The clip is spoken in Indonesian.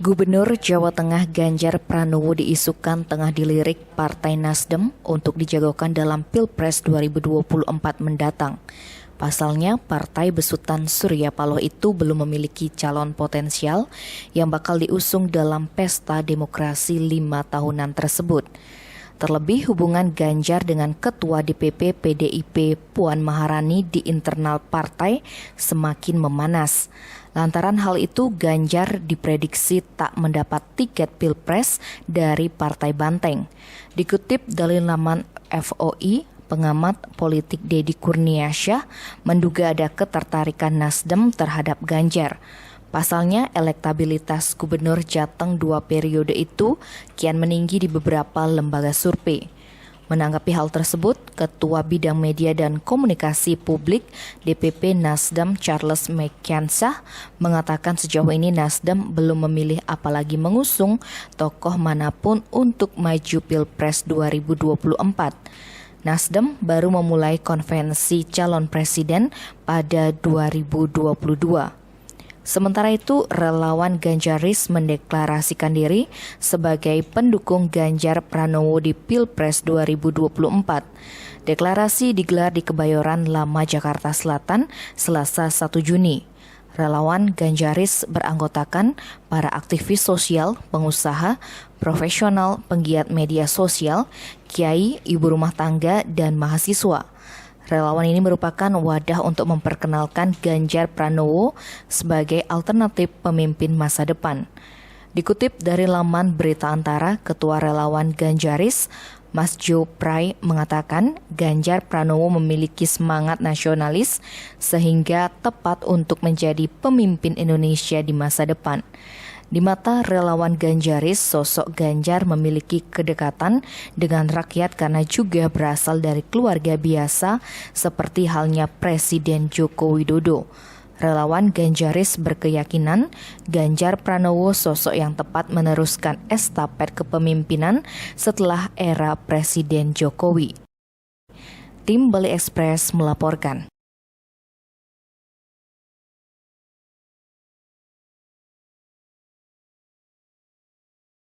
Gubernur Jawa Tengah Ganjar Pranowo diisukan tengah dilirik Partai Nasdem untuk dijagokan dalam Pilpres 2024 mendatang. Pasalnya, partai besutan Surya Paloh itu belum memiliki calon potensial yang bakal diusung dalam pesta demokrasi 5 tahunan tersebut. Terlebih hubungan Ganjar dengan Ketua DPP PDIP Puan Maharani di internal partai semakin memanas. Lantaran hal itu, Ganjar diprediksi tak mendapat tiket Pilpres dari Partai Banteng. Dikutip dari laman FOI, pengamat politik Deddy Kurniasyah menduga ada ketertarikan Nasdem terhadap Ganjar. Pasalnya, elektabilitas Gubernur Jateng 2 periode itu kian meninggi di beberapa lembaga survei. Menanggapi hal tersebut, Ketua Bidang Media dan Komunikasi Publik DPP Nasdem Charles Meikiansah mengatakan sejauh ini Nasdem belum memilih apalagi mengusung tokoh manapun untuk maju Pilpres 2024. Nasdem baru memulai konvensi calon presiden pada 2022. Sementara itu, relawan Ganjaris mendeklarasikan diri sebagai pendukung Ganjar Pranowo di Pilpres 2024. Deklarasi digelar di Kebayoran Lama, Jakarta Selatan, Selasa 1 Juni. Relawan Ganjaris beranggotakan para aktivis sosial, pengusaha, profesional, penggiat media sosial, kiai, ibu rumah tangga, dan mahasiswa. Relawan ini merupakan wadah untuk memperkenalkan Ganjar Pranowo sebagai alternatif pemimpin masa depan. Dikutip dari laman Berita Antara, Ketua Relawan Ganjaris, Mas Jo Prai mengatakan Ganjar Pranowo memiliki semangat nasionalis sehingga tepat untuk menjadi pemimpin Indonesia di masa depan. Di mata relawan Ganjaris, sosok Ganjar memiliki kedekatan dengan rakyat karena juga berasal dari keluarga biasa seperti halnya Presiden Joko Widodo. Relawan Ganjaris berkeyakinan Ganjar Pranowo sosok yang tepat meneruskan estafet kepemimpinan setelah era Presiden Jokowi. Tim Bali Express melaporkan.